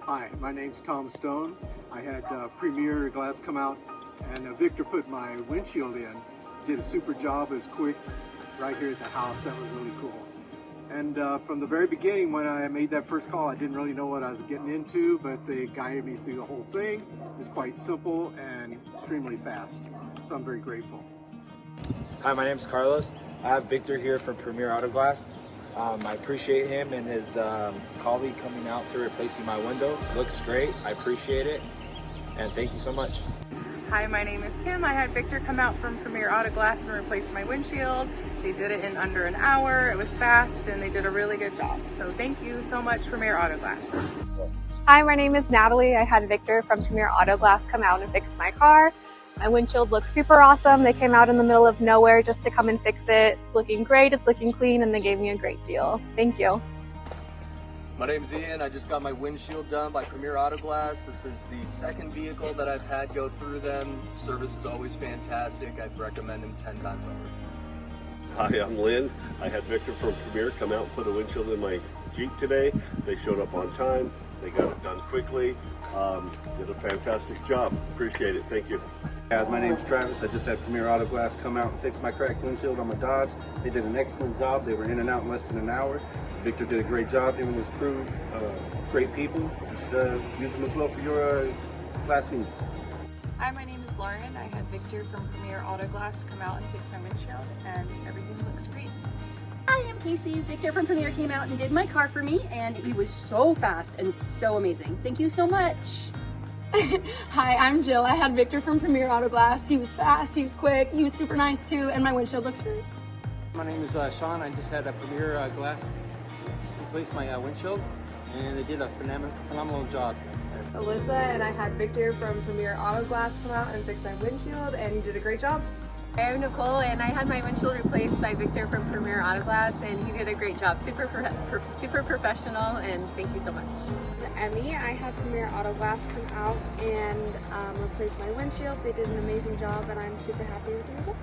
Hi, my name's Tom Stone. I had Premier Glass come out and Victor put my windshield in. Did a super job. It was quick right here at the house. That was really cool. And from the very beginning when I made that first call, I didn't really know what I was getting into, but they guided me through the whole thing. It was quite simple and extremely fast. So I'm very grateful. Hi, my name's Carlos. I have Victor here from Premier Auto Glass. I appreciate him and his colleague coming out to replacing my window. Looks great. I appreciate it. And thank you so much. Hi, my name is Kim. I had Victor come out from Premier Auto Glass and replace my windshield. They did it in under an hour. It was fast and they did a really good job. So thank you so much, Premier Auto Glass. Hi, my name is Natalie. I had Victor from Premier Auto Glass come out and fix my car. My windshield looks super awesome. They came out in the middle of nowhere just to come and fix it. It's looking great, it's looking clean, and they gave me a great deal. Thank you. My name's Ian. I just got my windshield done by Premier Auto Glass. This is the second vehicle that I've had go through them. Service is always fantastic. I'd recommend them 10 times over. Hi, I'm Lynn. I had Victor from Premier come out and put a windshield in my Jeep today. They showed up on time. They got it done quickly. Did a fantastic job. Appreciate it. Thank you. Guys, my name's Travis. I just had Premier Auto Glass come out and fix my cracked windshield on my Dodge. They did an excellent job. They were in and out in less than an hour. Victor did a great job, him and his crew. Great people. Just use them as well for your glass needs. Hi, my name is Lauren. I had Victor from Premier Auto Glass come out and fix my windshield, and everything looks great. Hi, I'm Casey. Victor from Premier came out and did my car for me, and he was so fast and so amazing. Thank you so much. Hi, I'm Jill. I had Victor from Premier Auto Glass. He was fast, he was quick, he was super nice too, and my windshield looks great. My name is Sean. I just had a Premier Glass replace my windshield, and they did a phenomenal job. Alyssa, and I had Victor from Premier Auto Glass come out and fix my windshield, and he did a great job. I'm Nicole, and I had my windshield replaced by Victor from Premier Auto Glass, and he did a great job. Super professional, and thank you so much. Emmy, I had Premier Auto Glass come out and replace my windshield. They did an amazing job, and I'm super happy with the results.